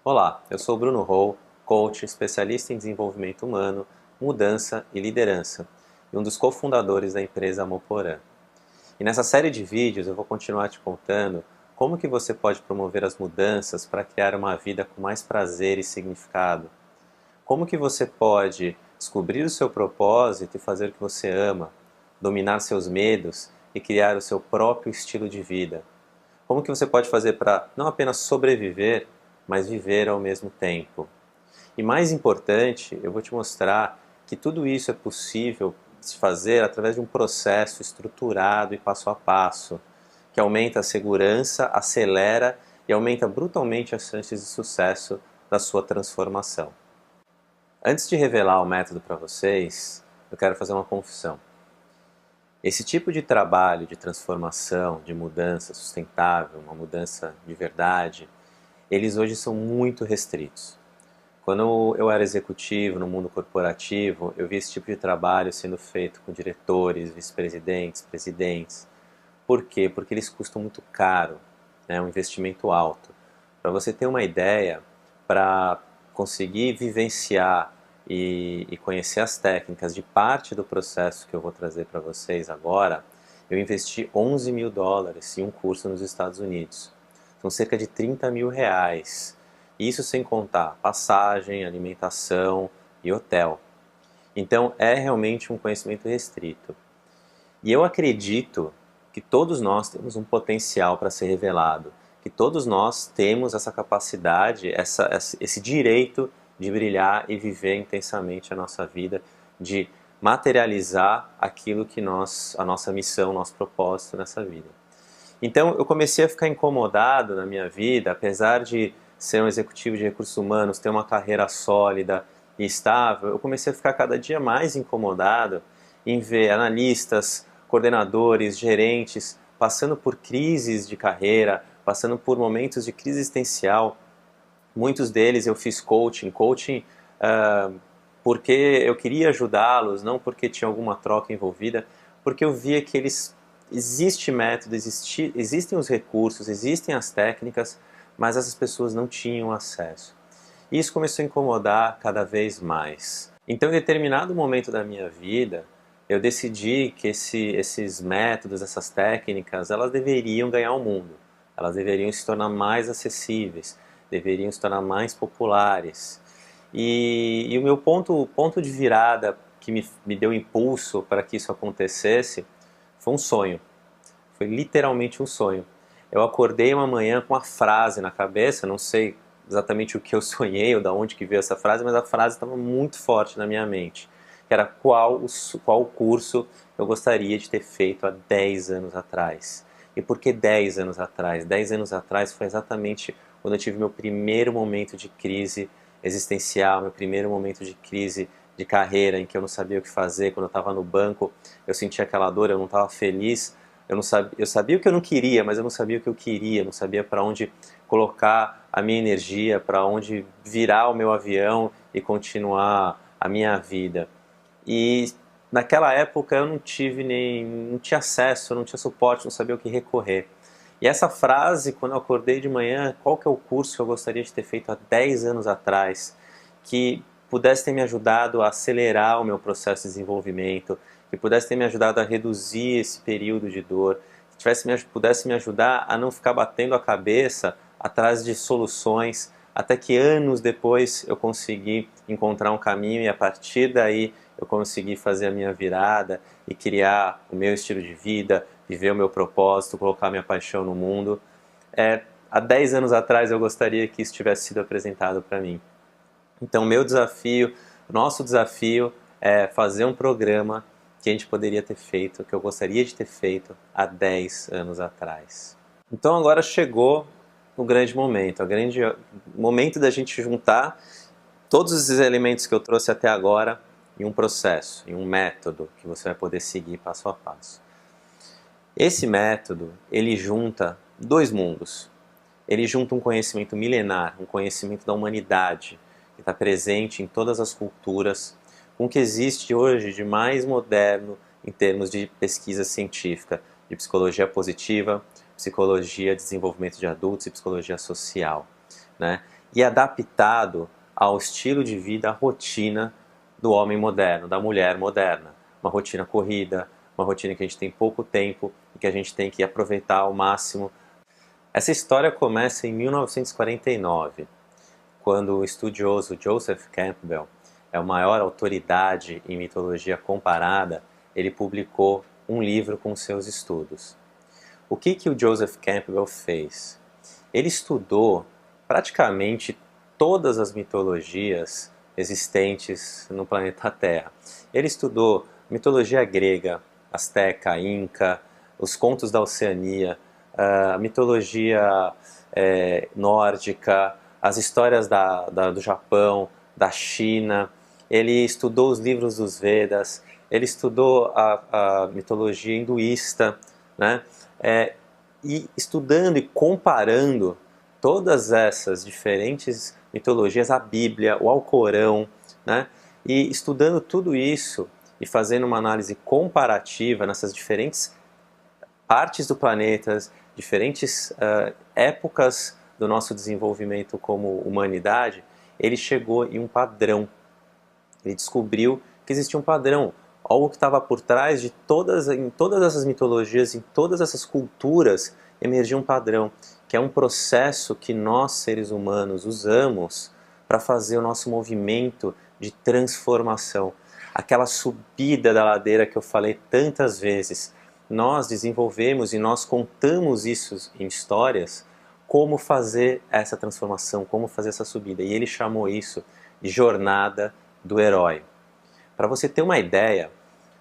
Olá, eu sou Bruno Rou, coach, especialista em desenvolvimento humano, mudança e liderança, e um dos cofundadores da empresa Amoporã. E nessa série de vídeos eu vou continuar te contando como que você pode promover as mudanças para criar uma vida com mais prazer e significado. Como que você pode descobrir o seu propósito e fazer o que você ama, dominar seus medos e criar o seu próprio estilo de vida. Como que você pode fazer para não apenas sobreviver, mas viver ao mesmo tempo? E mais importante, eu vou te mostrar que tudo isso é possível se fazer através de um processo estruturado e passo a passo, que aumenta a segurança, acelera e aumenta brutalmente as chances de sucesso da sua transformação. Antes de revelar o método para vocês, eu quero fazer uma confissão. Esse tipo de trabalho de transformação, de mudança sustentável, uma mudança de verdade, eles hoje são muito restritos. Quando eu era executivo no mundo corporativo, eu vi esse tipo de trabalho sendo feito com diretores, vice-presidentes, presidentes. Por quê? Porque eles custam muito caro, é um investimento alto. Para você ter uma ideia, para conseguir vivenciar e conhecer as técnicas de parte do processo que eu vou trazer para vocês agora, eu investi 11 mil dólares em um curso nos Estados Unidos. São cerca de 30 mil reais. Isso sem contar passagem, alimentação e hotel. Então é realmente um conhecimento restrito. E eu acredito que todos nós temos um potencial para ser revelado, que todos nós temos essa capacidade, esse direito de brilhar e viver intensamente a nossa vida, de materializar aquilo que a nossa missão, nosso propósito nessa vida. Então eu comecei a ficar incomodado na minha vida, apesar de ser um executivo de recursos humanos, ter uma carreira sólida e estável, eu comecei a ficar cada dia mais incomodado em ver analistas, coordenadores, gerentes passando por crises de carreira, passando por momentos de crise existencial. Muitos deles eu fiz coaching porque eu queria ajudá-los, não porque tinha alguma troca envolvida, porque eu via que existe método, existem os recursos, existem as técnicas, mas essas pessoas não tinham acesso. E isso começou a incomodar cada vez mais. Então, em determinado momento da minha vida, eu decidi que esses métodos, essas técnicas, elas deveriam ganhar o mundo. Elas deveriam se tornar mais acessíveis, deveriam se tornar mais populares. E o meu ponto de virada que me deu impulso para que isso acontecesse foi um sonho. Foi literalmente um sonho. Eu acordei uma manhã com uma frase na cabeça, não sei exatamente o que eu sonhei ou de onde que veio essa frase, mas a frase estava muito forte na minha mente, que era qual curso eu gostaria de ter feito há 10 anos atrás. E por que 10 anos atrás? 10 anos atrás foi exatamente quando eu tive meu primeiro momento de crise existencial, meu primeiro momento de crise de carreira, em que eu não sabia o que fazer. Quando eu estava no banco, eu sentia aquela dor, eu não estava feliz, eu sabia o que eu não queria, mas eu não sabia o que eu queria, não sabia para onde colocar a minha energia, para onde virar o meu avião e continuar a minha vida. E naquela época eu não tinha acesso, não tinha suporte, não sabia o que recorrer. E essa frase, quando eu acordei de manhã, qual que é o curso que eu gostaria de ter feito há 10 anos atrás, que pudesse ter me ajudado a acelerar o meu processo de desenvolvimento, que pudesse ter me ajudado a reduzir esse período de dor, pudesse me ajudar a não ficar batendo a cabeça atrás de soluções, até que anos depois eu consegui encontrar um caminho e a partir daí eu consegui fazer a minha virada e criar o meu estilo de vida, viver o meu propósito, colocar minha paixão no mundo. Há 10 anos atrás eu gostaria que isso tivesse sido apresentado para mim. Então, nosso desafio é fazer um programa que a gente poderia ter feito, que eu gostaria de ter feito há 10 anos atrás. Então, agora chegou o grande momento, o momento da gente juntar todos esses elementos que eu trouxe até agora em um processo, em um método que você vai poder seguir passo a passo. Esse método, ele junta dois mundos. Ele junta um conhecimento milenar, um conhecimento da humanidade, que está presente em todas as culturas, com o que existe hoje de mais moderno em termos de pesquisa científica, de psicologia positiva, psicologia de desenvolvimento de adultos e psicologia social, né? e adaptado ao estilo de vida, à rotina do homem moderno, da mulher moderna. Uma rotina corrida, uma rotina que a gente tem pouco tempo e que a gente tem que aproveitar ao máximo. Essa história começa em 1949, quando o estudioso Joseph Campbell, é a maior autoridade em mitologia comparada, ele publicou um livro com seus estudos. O que o Joseph Campbell fez? Ele estudou praticamente todas as mitologias existentes no planeta Terra. Ele estudou mitologia grega, asteca, inca, os contos da Oceania, a mitologia nórdica, as histórias do Japão, da China. Ele estudou os livros dos Vedas, ele estudou a mitologia hinduísta, né? E estudando e comparando todas essas diferentes mitologias, a Bíblia, o Alcorão, né? E estudando tudo isso e fazendo uma análise comparativa nessas diferentes partes do planeta, diferentes épocas do nosso desenvolvimento como humanidade, ele chegou em um padrão. Ele descobriu que existia um padrão, algo que estava por trás de em todas essas mitologias, em todas essas culturas, emergia um padrão, que é um processo que nós, seres humanos, usamos para fazer o nosso movimento de transformação. Aquela subida da ladeira que eu falei tantas vezes, nós desenvolvemos e nós contamos isso em histórias, como fazer essa transformação, como fazer essa subida. E ele chamou isso de jornada do herói. Para você ter uma ideia,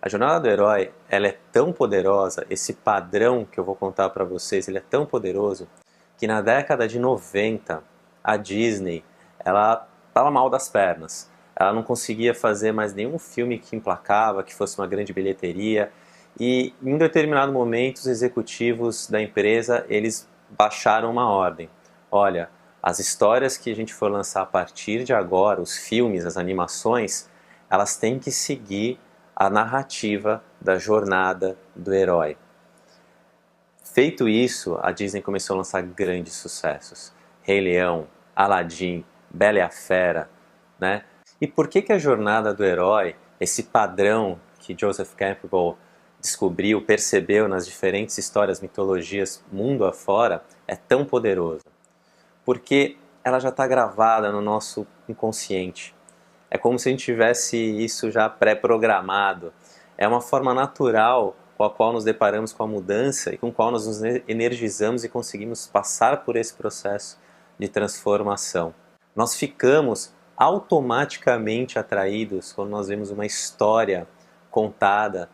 a jornada do herói, ela é tão poderosa, esse padrão que eu vou contar para vocês, ele é tão poderoso, que na década de 90, a Disney, ela estava mal das pernas. Ela não conseguia fazer mais nenhum filme que emplacava, que fosse uma grande bilheteria. E em um determinado momento, os executivos da empresa, eles baixaram uma ordem. Olha, as histórias que a gente for lançar a partir de agora, os filmes, as animações, elas têm que seguir a narrativa da jornada do herói. Feito isso, a Disney começou a lançar grandes sucessos. Rei Leão, Aladdin, Bela e a Fera, né? E por que a jornada do herói, esse padrão que Joseph Campbell descobriu, percebeu nas diferentes histórias, mitologias, mundo afora, é tão poderoso? Porque ela já está gravada no nosso inconsciente. É como se a gente tivesse isso já pré-programado. É uma forma natural com a qual nos deparamos com a mudança e com a qual nós nos energizamos e conseguimos passar por esse processo de transformação. Nós ficamos automaticamente atraídos quando nós vemos uma história contada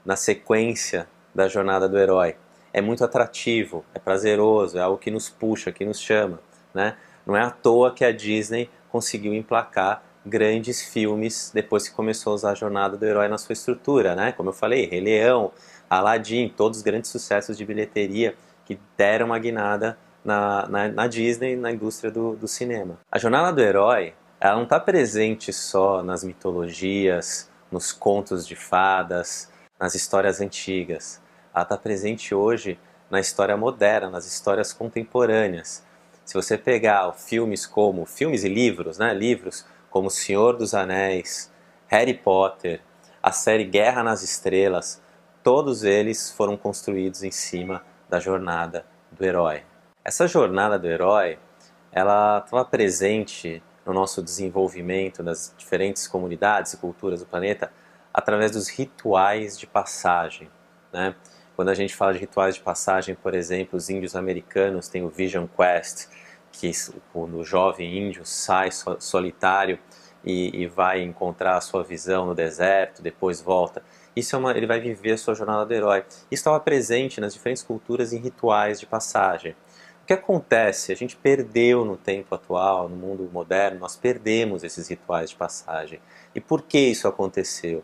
na sequência da jornada do herói. É muito atrativo, é prazeroso, é algo que nos puxa, que nos chama, né? Não é à toa que a Disney conseguiu emplacar grandes filmes depois que começou a usar a jornada do herói na sua estrutura, né? Como eu falei, Rei Leão, Aladdin, todos os grandes sucessos de bilheteria que deram uma guinada na Disney, na indústria do cinema. A jornada do herói, ela não está presente só nas mitologias, nos contos de fadas, nas histórias antigas. Ela está presente hoje na história moderna, nas histórias contemporâneas. Se você pegar filmes e livros, né? Livros como Senhor dos Anéis, Harry Potter, a série Guerra nas Estrelas, todos eles foram construídos em cima da jornada do herói. Essa jornada do herói, ela estava presente no nosso desenvolvimento das diferentes comunidades e culturas do planeta através dos rituais de passagem, né? Quando a gente fala de rituais de passagem, por exemplo, os índios americanos têm o Vision Quest, que quando o jovem índio sai solitário e vai encontrar a sua visão no deserto, depois volta. Ele vai viver a sua jornada do herói. Isso estava presente nas diferentes culturas em rituais de passagem. O que acontece? A gente perdeu no tempo atual, no mundo moderno, nós perdemos esses rituais de passagem. E por que isso aconteceu?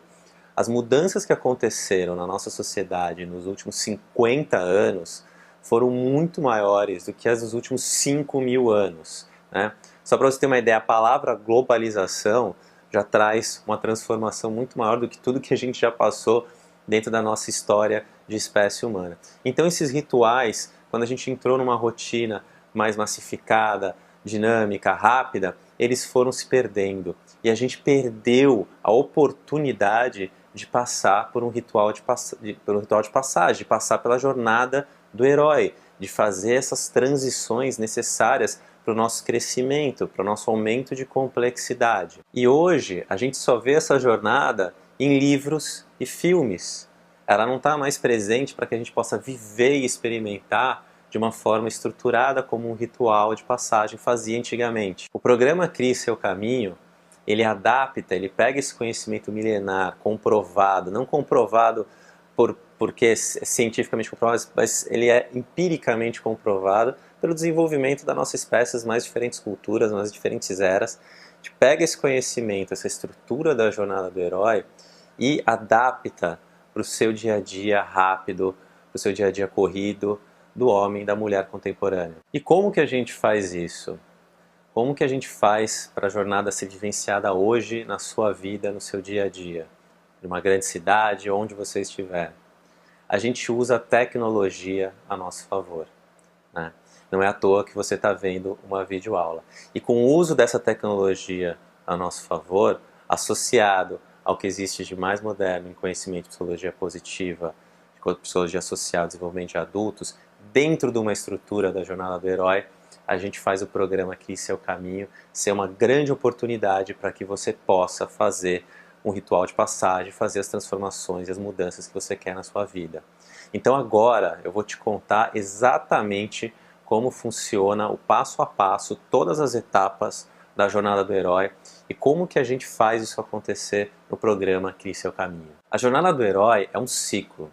As mudanças que aconteceram na nossa sociedade nos últimos 50 anos foram muito maiores do que as dos últimos 5.000 anos, né? Só para você ter uma ideia, a palavra globalização já traz uma transformação muito maior do que tudo que a gente já passou dentro da nossa história de espécie humana. Então esses rituais, quando a gente entrou numa rotina mais massificada, dinâmica, rápida, eles foram se perdendo. E a gente perdeu a oportunidade de passar por um ritual de passagem, de passar pela jornada do herói, de fazer essas transições necessárias para o nosso crescimento, para o nosso aumento de complexidade. E hoje a gente só vê essa jornada em livros e filmes. Ela não está mais presente para que a gente possa viver e experimentar de uma forma estruturada como um ritual de passagem fazia antigamente. O programa Crie Seu Caminho, ele adapta, ele pega esse conhecimento milenar, comprovado, não comprovado porque é cientificamente comprovado, mas ele é empiricamente comprovado pelo desenvolvimento da nossa espécie, as mais diferentes culturas, nas diferentes eras. A gente pega esse conhecimento, essa estrutura da jornada do herói e adapta para o seu dia a dia rápido, para o seu dia a dia corrido do homem e da mulher contemporânea. E como que a gente faz isso? Como que a gente faz para a jornada ser vivenciada hoje na sua vida, no seu dia a dia? Numa grande cidade, onde você estiver. A gente usa a tecnologia a nosso favor, né? Não é à toa que você está vendo uma videoaula. E com o uso dessa tecnologia a nosso favor, associado ao que existe de mais moderno em conhecimento de psicologia positiva, de psicologia social, desenvolvimento de adultos, dentro de uma estrutura da jornada do herói, a gente faz o programa Crie Seu Caminho ser uma grande oportunidade para que você possa fazer um ritual de passagem, fazer as transformações e as mudanças que você quer na sua vida. Então agora eu vou te contar exatamente como funciona o passo a passo, todas as etapas da jornada do herói e como que a gente faz isso acontecer no programa Crie Seu Caminho. A jornada do herói é um ciclo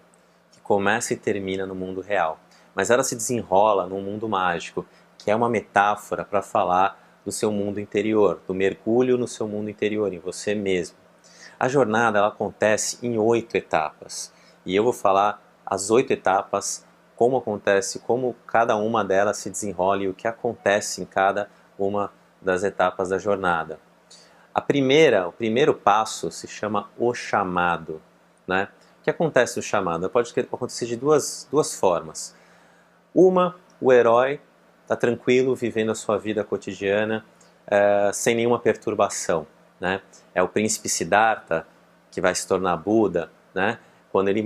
que começa e termina no mundo real, mas ela se desenrola num mundo mágico, que é uma metáfora para falar do seu mundo interior, do mergulho no seu mundo interior, em você mesmo. A jornada ela acontece em 8 etapas e eu vou falar as 8 etapas, como acontece, como cada uma delas se desenrola e o que acontece em cada uma das etapas da jornada. O primeiro passo se chama o chamado, né? O que acontece no chamado? Pode acontecer de duas formas. Uma, o herói está tranquilo, vivendo a sua vida cotidiana, sem nenhuma perturbação, né? É o príncipe Siddhartha, que vai se tornar Buda, né? Quando ele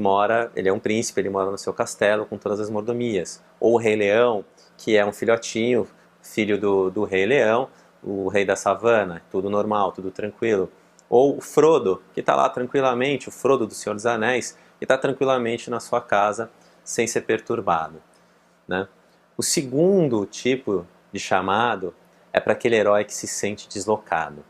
é um príncipe, ele mora no seu castelo com todas as mordomias. Ou o Rei Leão, que é um filhotinho, filho do Rei Leão, o rei da savana, tudo normal, tudo tranquilo. Ou o Frodo, que está lá tranquilamente, o Frodo do Senhor dos Anéis, que está tranquilamente na sua casa, sem ser perturbado, né? O segundo tipo de chamado é para aquele herói que se sente deslocado.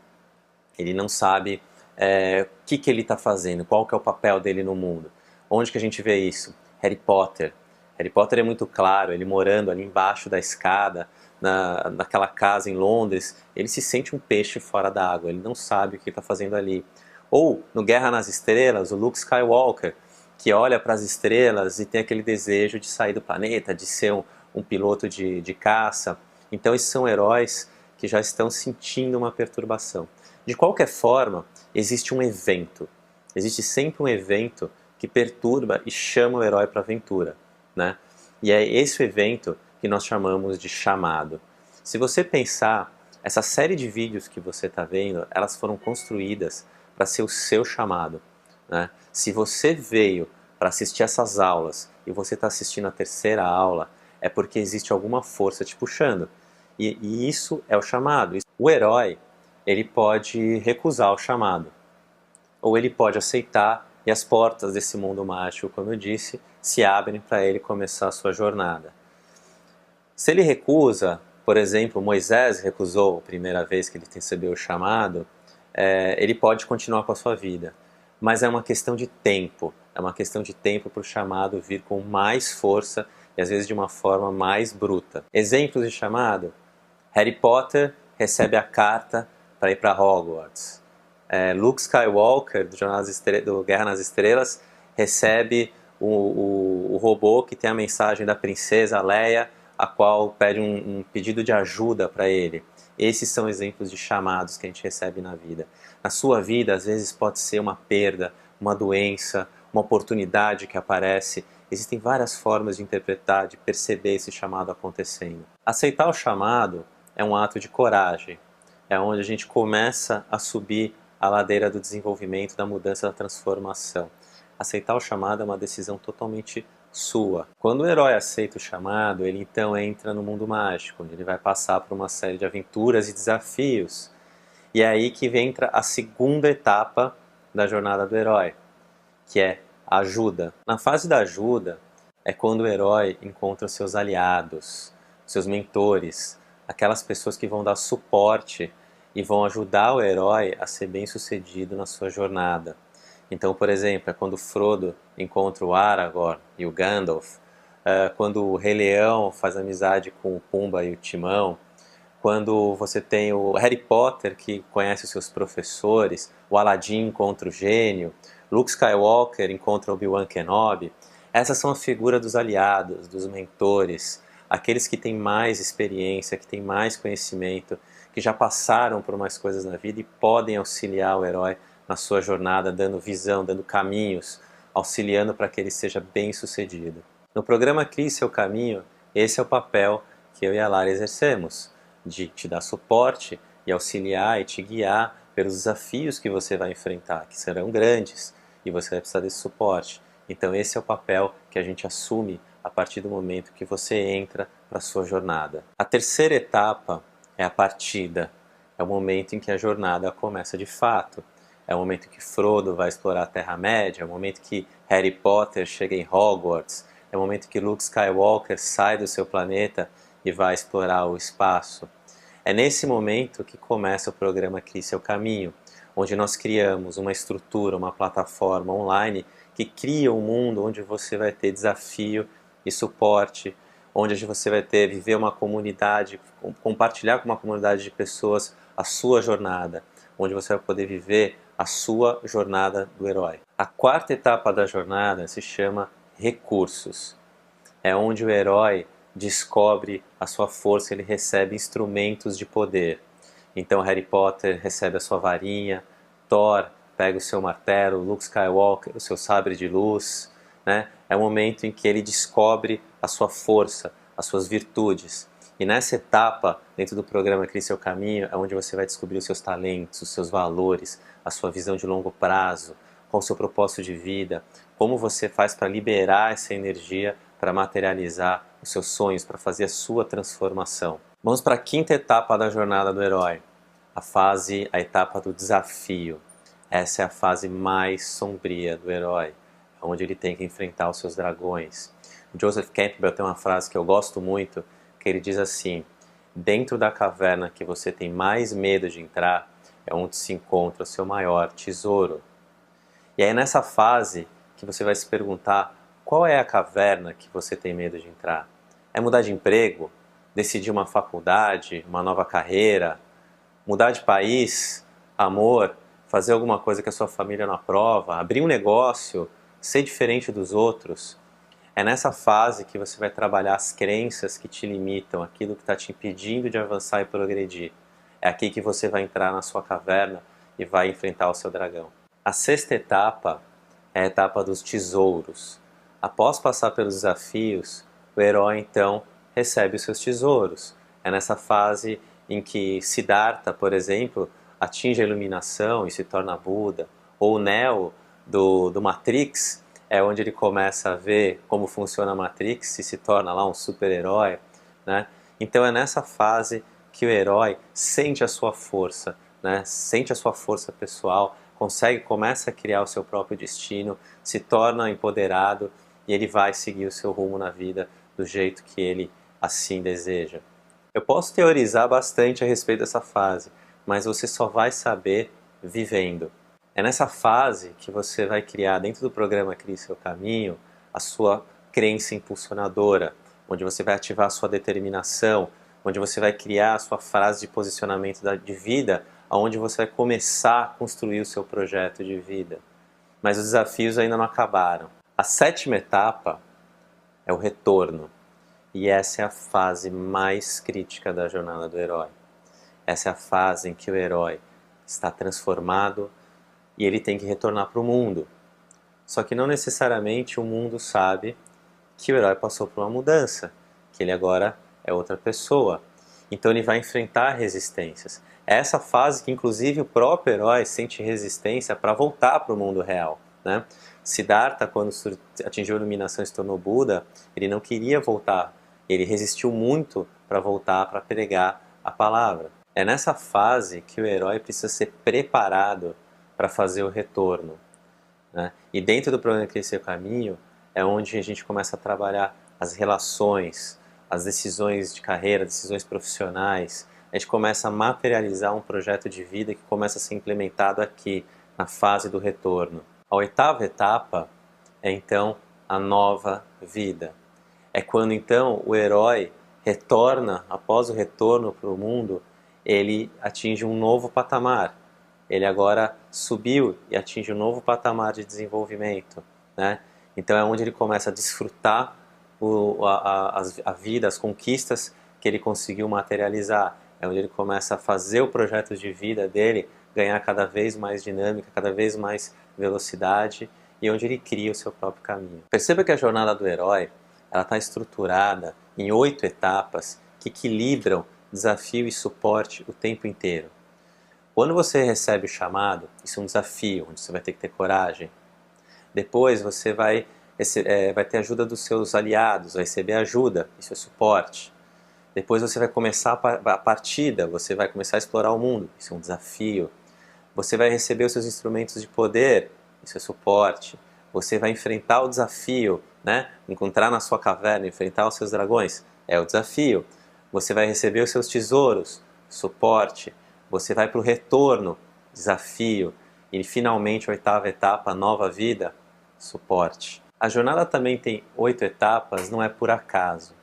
Ele não sabe o que ele está fazendo, qual que é o papel dele no mundo. Onde que a gente vê isso? Harry Potter. Harry Potter é muito claro, ele morando ali embaixo da escada, naquela casa em Londres, ele se sente um peixe fora da água, ele não sabe o que está fazendo ali. Ou, no Guerra nas Estrelas, o Luke Skywalker, que olha para as estrelas e tem aquele desejo de sair do planeta, de ser um piloto de caça. Então esses são heróis que já estão sentindo uma perturbação. De qualquer forma, existe um evento. Existe sempre um evento que perturba e chama o herói para a aventura, né? E é esse o evento que nós chamamos de chamado. Se você pensar, essa série de vídeos que você está vendo, elas foram construídas para ser o seu chamado, né? Se você veio para assistir essas aulas e você está assistindo a terceira aula, é porque existe alguma força te puxando. E isso é o chamado. O herói, ele pode recusar o chamado, ou ele pode aceitar e as portas desse mundo mágico, como eu disse, se abrem para ele começar a sua jornada. Se ele recusa, por exemplo, Moisés recusou a primeira vez que ele recebeu o chamado, ele pode continuar com a sua vida. Mas é uma questão de tempo, é uma questão de tempo para o chamado vir com mais força e às vezes de uma forma mais bruta. Exemplos de chamado: Harry Potter recebe a carta para ir para Hogwarts. Luke Skywalker, do Guerra nas Estrelas, recebe o robô que tem a mensagem da princesa Leia, a qual pede um pedido de ajuda para ele. Esses são exemplos de chamados que a gente recebe na vida. Na sua vida, às vezes pode ser uma perda, uma doença, uma oportunidade que aparece. Existem várias formas de interpretar, de perceber esse chamado acontecendo. Aceitar o chamado é um ato de coragem. É onde a gente começa a subir a ladeira do desenvolvimento, da mudança, da transformação. Aceitar o chamado é uma decisão totalmente sua. Quando o herói aceita o chamado, ele então entra no mundo mágico, onde ele vai passar por uma série de aventuras e desafios. E é aí que entra a segunda etapa da jornada do herói, que é a ajuda. Na fase da ajuda é quando o herói encontra os seus aliados, seus mentores, aquelas pessoas que vão dar suporte e vão ajudar o herói a ser bem-sucedido na sua jornada. Então, por exemplo, é quando o Frodo encontra o Aragorn e o Gandalf, quando o Rei Leão faz amizade com o Pumba e o Timão, quando você tem o Harry Potter que conhece os seus professores, o Aladdin encontra o gênio, Luke Skywalker encontra Obi-Wan Kenobi. Essas são a figura dos aliados, dos mentores, aqueles que têm mais experiência, que têm mais conhecimento, que já passaram por mais coisas na vida e podem auxiliar o herói na sua jornada, dando visão, dando caminhos, auxiliando para que ele seja bem sucedido. No programa Crie Seu Caminho, esse é o papel que eu e a Lara exercemos, de te dar suporte e auxiliar e te guiar pelos desafios que você vai enfrentar, que serão grandes, e você vai precisar desse suporte. Então esse é o papel que a gente assume a partir do momento que você entra para a sua jornada. A terceira etapa é a partida. É o momento em que a jornada começa de fato. É o momento que Frodo vai explorar a Terra-média, é o momento que Harry Potter chega em Hogwarts, é o momento que Luke Skywalker sai do seu planeta e vai explorar o espaço. É nesse momento que começa o programa Crie Seu Caminho, onde nós criamos uma estrutura, uma plataforma online que cria um mundo onde você vai ter desafio e suporte, onde você vai ter, viver uma comunidade, compartilhar com uma comunidade de pessoas a sua jornada, onde você vai poder viver a sua jornada do herói. A quarta etapa da jornada se chama recursos. É onde o herói descobre a sua força, ele recebe instrumentos de poder. Então Harry Potter recebe a sua varinha, Thor pega o seu martelo, Luke Skywalker o seu sabre de luz, né? É o momento em que ele descobre a sua força, as suas virtudes. E nessa etapa, dentro do programa Crie Seu Caminho, é onde você vai descobrir os seus talentos, os seus valores, a sua visão de longo prazo, qual o seu propósito de vida, como você faz para liberar essa energia para materializar os seus sonhos, para fazer a sua transformação. Vamos para a quinta etapa da jornada do herói, a etapa do desafio. Essa é a fase mais sombria do herói, onde ele tem que enfrentar os seus dragões. Joseph Campbell tem uma frase que eu gosto muito, que ele diz assim: dentro da caverna que você tem mais medo de entrar, é onde se encontra o seu maior tesouro. E é nessa fase que você vai se perguntar: qual é a caverna que você tem medo de entrar? É mudar de emprego? Decidir uma faculdade, uma nova carreira? Mudar de país? Amor? Fazer alguma coisa que a sua família não aprova? Abrir um negócio? Ser diferente dos outros? É nessa fase que você vai trabalhar as crenças que te limitam, aquilo que está te impedindo de avançar e progredir. É aqui que você vai entrar na sua caverna e vai enfrentar o seu dragão. A sexta etapa é a etapa dos tesouros. Após passar pelos desafios, o herói então recebe os seus tesouros. É nessa fase em que Siddhartha, por exemplo, atinge a iluminação e se torna Buda, ou o Neo do Matrix, é onde ele começa a ver como funciona a Matrix e se torna lá um super-herói, né? Então é nessa fase que o herói sente a sua força, né? Sente a sua força pessoal, começa a criar o seu próprio destino, se torna empoderado e ele vai seguir o seu rumo na vida do jeito que ele assim deseja. Eu posso teorizar bastante a respeito dessa fase, mas você só vai saber vivendo. É nessa fase que você vai criar, dentro do programa Crie Seu Caminho, a sua crença impulsionadora, onde você vai ativar a sua determinação, onde você vai criar a sua frase de posicionamento de vida, onde você vai começar a construir o seu projeto de vida. Mas os desafios ainda não acabaram. A sétima etapa é o retorno. E essa é a fase mais crítica da jornada do herói. Essa é a fase em que o herói está transformado e ele tem que retornar para o mundo. Só que não necessariamente o mundo sabe que o herói passou por uma mudança, que ele agora é outra pessoa. Então ele vai enfrentar resistências. É essa fase que inclusive o próprio herói sente resistência para voltar para o mundo real, né? Siddhartha, quando atingiu a iluminação e se tornou Buda, ele não queria voltar. Ele resistiu muito para voltar para pregar a palavra. É nessa fase que o herói precisa ser preparado para fazer o retorno, né? E dentro do programa Crescer o Caminho é onde a gente começa a trabalhar as relações, as decisões de carreira, decisões profissionais. A gente começa a materializar um projeto de vida que começa a ser implementado aqui, na fase do retorno. A oitava etapa é então a nova vida. É quando então o herói retorna, após o retorno para o mundo, ele atinge um novo patamar. Ele agora subiu e atinge um novo patamar de desenvolvimento, né? Então é onde ele começa a desfrutar a vida, as conquistas que ele conseguiu materializar. É onde ele começa a fazer o projeto de vida dele ganhar cada vez mais dinâmica, cada vez mais velocidade, e onde ele cria o seu próprio caminho. Perceba que a jornada do herói está estruturada em 8 etapas que equilibram desafio e suporte o tempo inteiro. Quando você recebe o chamado, isso é um desafio, onde você vai ter que ter coragem. Depois você vai ter ajuda dos seus aliados, vai receber ajuda, isso é suporte. Depois você vai começar a partida, você vai começar a explorar o mundo, isso é um desafio. Você vai receber os seus instrumentos de poder, isso é suporte. Você vai enfrentar o desafio, né? Encontrar na sua caverna, enfrentar os seus dragões, é o desafio. Você vai receber os seus tesouros, suporte. Você vai para o retorno, desafio. E finalmente a oitava etapa, a nova vida, suporte. A jornada também tem 8 etapas, não é por acaso.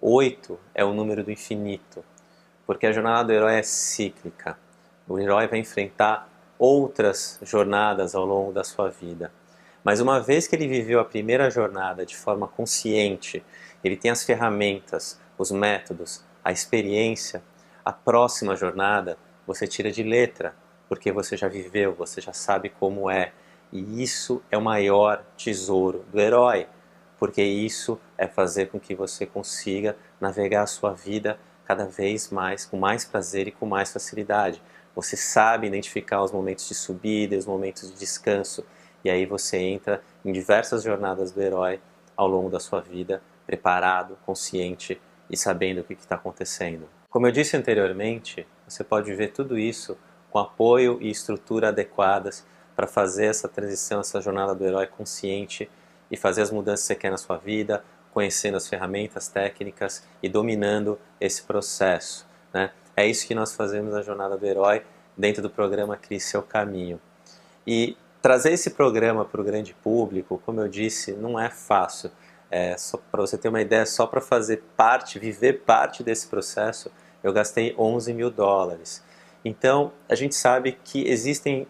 8 é o número do infinito, porque a jornada do herói é cíclica. O herói vai enfrentar outras jornadas ao longo da sua vida. Mas uma vez que ele viveu a primeira jornada de forma consciente, ele tem as ferramentas, os métodos, a experiência, a próxima jornada você tira de letra, porque você já viveu, você já sabe como é. E isso é o maior tesouro do herói, porque isso é fazer com que você consiga navegar a sua vida cada vez mais, com mais prazer e com mais facilidade. Você sabe identificar os momentos de subida e os momentos de descanso. E aí você entra em diversas jornadas do herói ao longo da sua vida, preparado, consciente e sabendo o que está acontecendo. Como eu disse anteriormente, você pode viver tudo isso com apoio e estrutura adequadas para fazer essa transição, essa jornada do herói consciente e fazer as mudanças que você quer na sua vida, conhecendo as ferramentas técnicas e dominando esse processo, né? É isso que nós fazemos na jornada do herói dentro do programa Crie Seu Caminho. E trazer esse programa para o grande público, como eu disse, não é fácil. Só para você ter uma ideia, só para fazer parte, viver parte desse processo, eu gastei 11 mil dólares. Então, a gente sabe que existem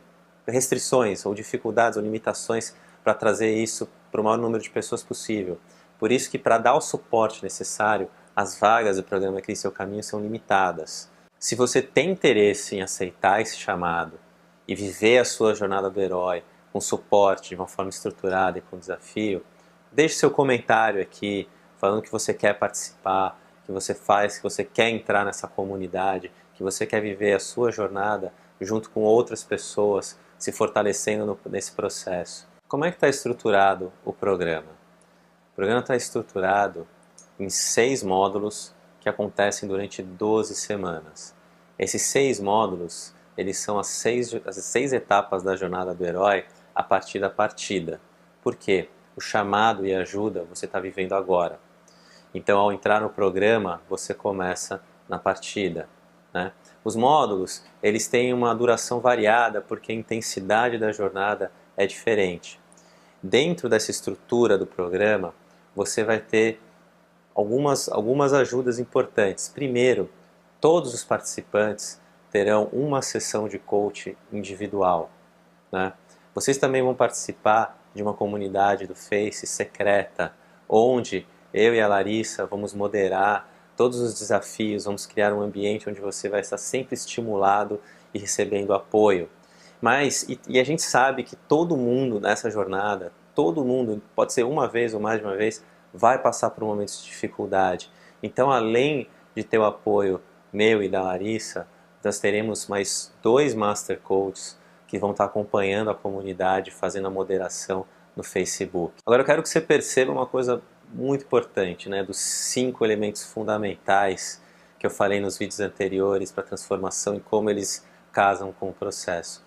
restrições ou dificuldades ou limitações para trazer isso para o maior número de pessoas possível. Por isso que para dar o suporte necessário, as vagas do programa Crie Seu Caminho são limitadas. Se você tem interesse em aceitar esse chamado e viver a sua jornada do herói com suporte de uma forma estruturada e com desafio, deixe seu comentário aqui falando que você quer participar, que você quer entrar nessa comunidade, que você quer viver a sua jornada junto com outras pessoas, se fortalecendo nesse processo. Como é que está estruturado o programa? O programa está estruturado em 6 módulos que acontecem durante 12 semanas. Esses 6 módulos, eles são as 6 etapas da jornada do herói a partir da partida. Por quê? O chamado e a ajuda você está vivendo agora. Então, ao entrar no programa, você começa na partida, né? Os módulos, eles têm uma duração variada porque a intensidade da jornada é diferente. Dentro dessa estrutura do programa, você vai ter algumas ajudas importantes. Primeiro, todos os participantes terão uma sessão de coach individual, né? Vocês também vão participar de uma comunidade do Face secreta, onde eu e a Larissa vamos moderar todos os desafios, vamos criar um ambiente onde você vai estar sempre estimulado e recebendo apoio. E a gente sabe que todo mundo nessa jornada, todo mundo, pode ser uma vez ou mais de uma vez, vai passar por momentos de dificuldade. Então, além de ter o apoio meu e da Larissa, nós teremos mais 2 Master Coaches que vão estar acompanhando a comunidade, fazendo a moderação no Facebook. Agora eu quero que você perceba uma coisa muito importante, né, dos 5 elementos fundamentais que eu falei nos vídeos anteriores para a transformação e como eles casam com o processo.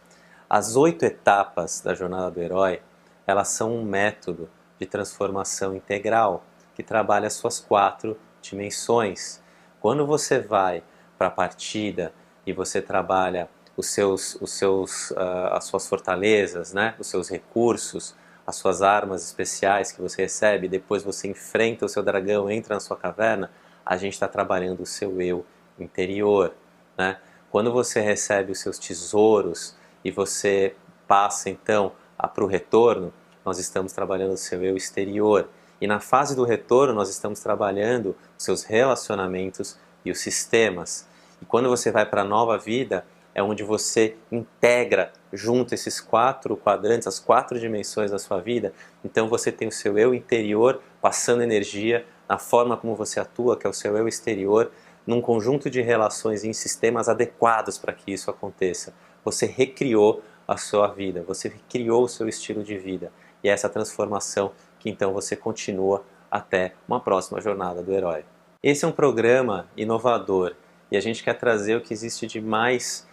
As 8 etapas da jornada do herói, elas são um método de transformação integral que trabalha as suas 4 dimensões. Quando você vai para a partida e você trabalha as suas fortalezas, né? Os seus recursos, as suas armas especiais que você recebe, depois você enfrenta o seu dragão, entra na sua caverna, a gente está trabalhando o seu eu interior, né? Quando você recebe os seus tesouros e você passa então para o retorno, nós estamos trabalhando o seu eu exterior. E na fase do retorno nós estamos trabalhando os seus relacionamentos e os sistemas. E quando você vai para a nova vida, é onde você integra junto esses 4 quadrantes, as 4 dimensões da sua vida. Então você tem o seu eu interior passando energia na forma como você atua, que é o seu eu exterior, num conjunto de relações e em sistemas adequados para que isso aconteça. Você recriou a sua vida, você recriou o seu estilo de vida. E é essa transformação que então você continua até uma próxima jornada do herói. Esse é um programa inovador e a gente quer trazer o que existe de mais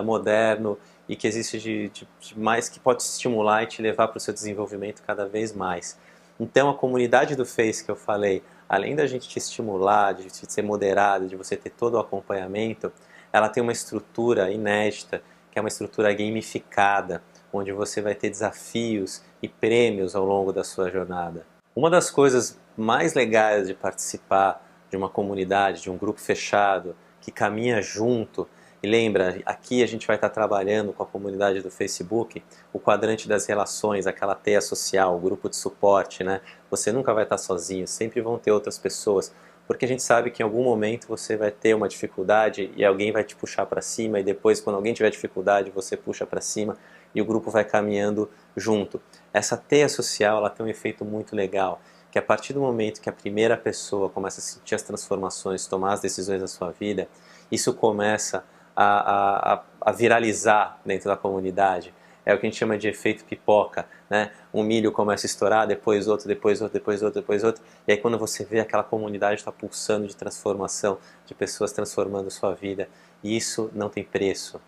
moderno e que existe de mais que pode te estimular e te levar para o seu desenvolvimento cada vez mais. Então a comunidade do Face que eu falei, além da gente te estimular, de ser moderado, de você ter todo o acompanhamento, ela tem uma estrutura inédita, que é uma estrutura gamificada, onde você vai ter desafios e prêmios ao longo da sua jornada. Uma das coisas mais legais de participar de uma comunidade, de um grupo fechado, que caminha junto, e lembra, aqui a gente vai estar trabalhando com a comunidade do Facebook, o quadrante das relações, aquela teia social, o grupo de suporte, né? Você nunca vai estar sozinho, sempre vão ter outras pessoas, porque a gente sabe que em algum momento você vai ter uma dificuldade e alguém vai te puxar para cima, e depois quando alguém tiver dificuldade você puxa para cima e o grupo vai caminhando junto. Essa teia social ela tem um efeito muito legal, que a partir do momento que a primeira pessoa começa a sentir as transformações, tomar as decisões da sua vida, isso começa a viralizar dentro da comunidade. É o que a gente chama de efeito pipoca, né? Um milho começa a estourar, depois outro, depois outro, depois outro, depois outro. E aí quando você vê aquela comunidade está pulsando de transformação, de pessoas transformando sua vida, e isso não tem preço.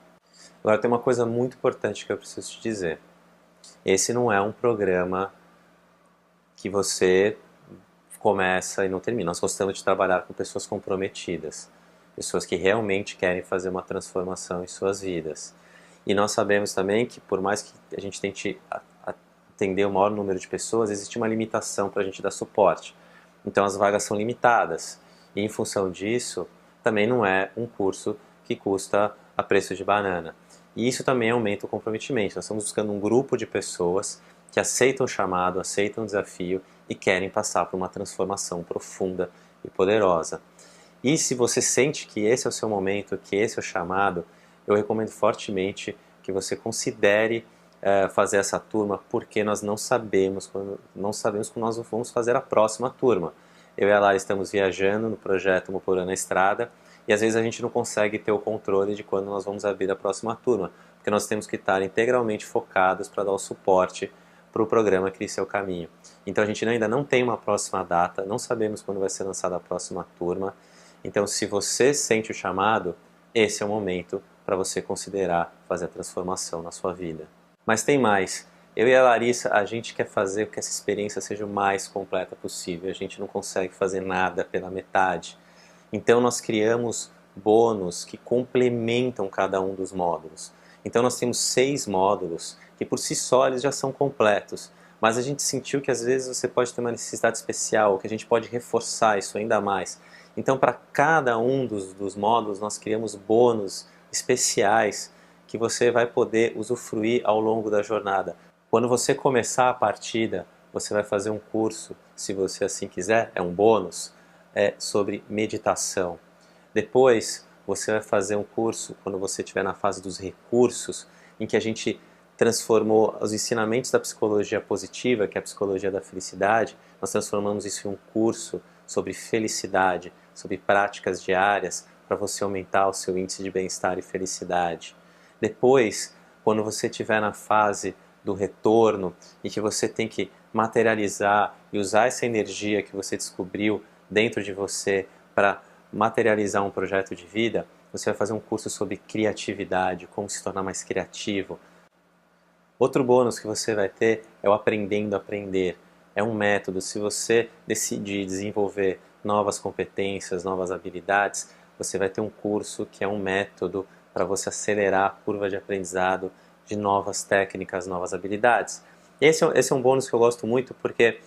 Agora tem uma coisa muito importante que eu preciso te dizer. Esse não é um programa que você começa e não termina. Nós gostamos de trabalhar com pessoas comprometidas, pessoas que realmente querem fazer uma transformação em suas vidas. E nós sabemos também que por mais que a gente tente atender o maior número de pessoas, existe uma limitação para a gente dar suporte. Então as vagas são limitadas. E em função disso, também não é um curso que custa a preço de banana. E isso também aumenta o comprometimento. Nós estamos buscando um grupo de pessoas que aceitam o chamado, aceitam o desafio e querem passar por uma transformação profunda e poderosa. E se você sente que esse é o seu momento, que esse é o chamado, eu recomendo fortemente que você considere fazer essa turma, porque nós não sabemos quando nós vamos fazer a próxima turma. Eu e a Lara estamos viajando no projeto Moporã na Estrada e às vezes a gente não consegue ter o controle de quando nós vamos abrir a próxima turma, porque nós temos que estar integralmente focados para dar o suporte para o programa Crie Seu Caminho. Então a gente ainda não tem uma próxima data, não sabemos quando vai ser lançada a próxima turma. Então se você sente o chamado, esse é o momento para você considerar fazer a transformação na sua vida. Mas tem mais. Eu e a Larissa, a gente quer fazer com que essa experiência seja o mais completa possível. A gente não consegue fazer nada pela metade. Então nós criamos bônus que complementam cada um dos módulos. Então nós temos 6 módulos que por si só eles já são completos. Mas a gente sentiu que às vezes você pode ter uma necessidade especial, que a gente pode reforçar isso ainda mais. Então para cada um dos módulos nós criamos bônus especiais que você vai poder usufruir ao longo da jornada. Quando você começar a partida, você vai fazer um curso, se você assim quiser, é um bônus, sobre meditação. Depois, você vai fazer um curso, quando você estiver na fase dos recursos, em que a gente transformou os ensinamentos da psicologia positiva, que é a psicologia da felicidade, nós transformamos isso em um curso sobre felicidade, sobre práticas diárias, para você aumentar o seu índice de bem-estar e felicidade. Depois, quando você estiver na fase do retorno e que você tem que materializar e usar essa energia que você descobriu dentro de você para materializar um projeto de vida, você vai fazer um curso sobre criatividade, como se tornar mais criativo. Outro bônus que você vai ter é o Aprendendo a Aprender. É um método, se você decidir desenvolver novas competências, novas habilidades, você vai ter um curso que é um método para você acelerar a curva de aprendizado de novas técnicas, novas habilidades. Esse é um bônus que eu gosto muito porque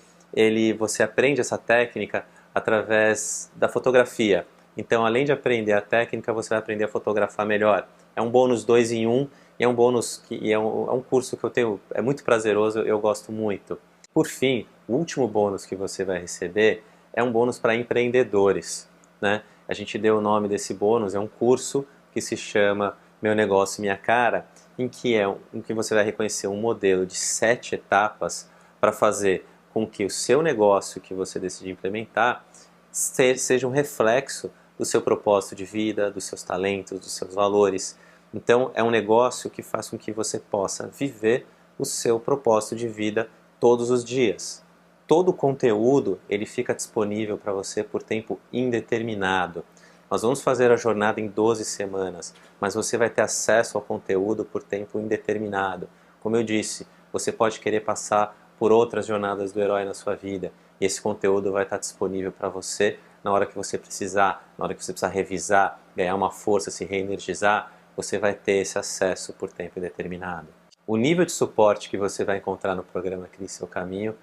você aprende essa técnica através da fotografia. Então, além de aprender a técnica, você vai aprender a fotografar melhor. É um bônus 2 em 1 e é um bônus é um curso que eu tenho, é muito prazeroso, eu gosto muito. Por fim, o último bônus que você vai receber é um bônus para empreendedores, né? A gente deu o nome desse bônus, é um curso que se chama Meu Negócio Minha Cara, em que você vai reconhecer um modelo de 7 etapas para fazer com que o seu negócio que você decidir implementar seja um reflexo do seu propósito de vida, dos seus talentos, dos seus valores. Então, é um negócio que faz com que você possa viver o seu propósito de vida todos os dias. Todo o conteúdo ele fica disponível para você por tempo indeterminado. Nós vamos fazer a jornada em 12 semanas, mas você vai ter acesso ao conteúdo por tempo indeterminado. Como eu disse, você pode querer passar por outras jornadas do herói na sua vida, e esse conteúdo vai estar disponível para você na hora que você precisar, na hora que você precisar revisar, ganhar uma força, se reenergizar, você vai ter esse acesso por tempo indeterminado. O nível de suporte que você vai encontrar no programa Crie Seu Caminho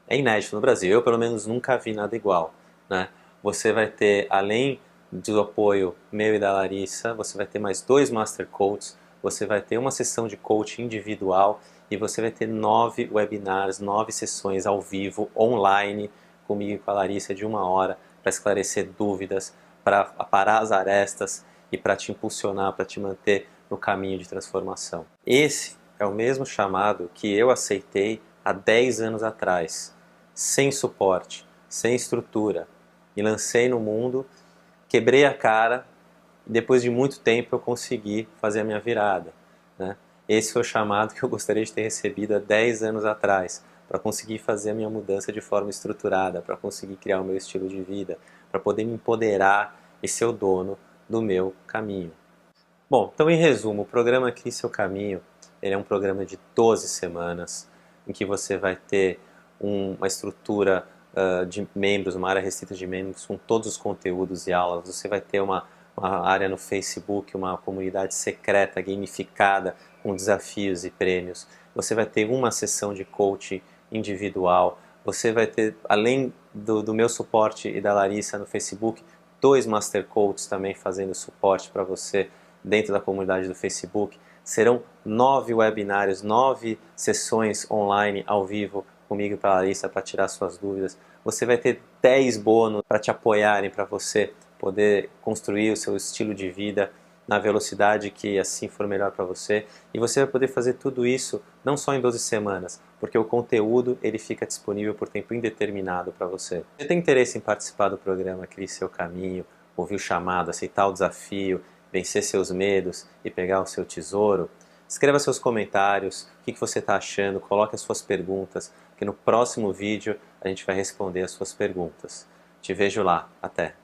é inédito no Brasil. Eu, pelo menos, nunca vi nada igual, né? Você vai ter, além do apoio meu e da Larissa, você vai ter mais 2 Master Coaches, você vai ter uma sessão de coaching individual e você vai ter 9 webinars, 9 sessões ao vivo, online, comigo e com a Larissa de 1 hora, para esclarecer dúvidas, para aparar as arestas e para te impulsionar, para te manter no caminho de transformação. Esse é o mesmo chamado que eu aceitei há 10 anos atrás, sem suporte, sem estrutura, e lancei no mundo, quebrei a cara e depois de muito tempo eu consegui fazer a minha virada, né? Esse foi o chamado que eu gostaria de ter recebido há 10 anos atrás, para conseguir fazer a minha mudança de forma estruturada, para conseguir criar o meu estilo de vida, para poder me empoderar e ser o dono do meu caminho. Bom, então em resumo, o programa Crie Seu Caminho, ele é um programa de 12 semanas, em que você vai ter uma estrutura de membros, uma área restrita de membros com todos os conteúdos e aulas. Você vai ter uma área no Facebook, uma comunidade secreta, gamificada, com desafios e prêmios. Você vai ter uma sessão de coaching individual. Você vai ter, além do meu suporte e da Larissa no Facebook, 2 Master Coaches também fazendo suporte para você dentro da comunidade do Facebook. Serão 9 webinários, 9 sessões online ao vivo comigo e para a Larissa para tirar suas dúvidas. Você vai ter 10 bônus para te apoiarem, para você poder construir o seu estilo de vida na velocidade que assim for melhor para você. E você vai poder fazer tudo isso não só em 12 semanas, porque o conteúdo ele fica disponível por tempo indeterminado para você. Se você tem interesse em participar do programa Crie Seu Caminho, ouvir o chamado, aceitar o desafio, vencer seus medos e pegar o seu tesouro, escreva seus comentários, o que você está achando, coloque as suas perguntas, que no próximo vídeo a gente vai responder as suas perguntas. Te vejo lá, até!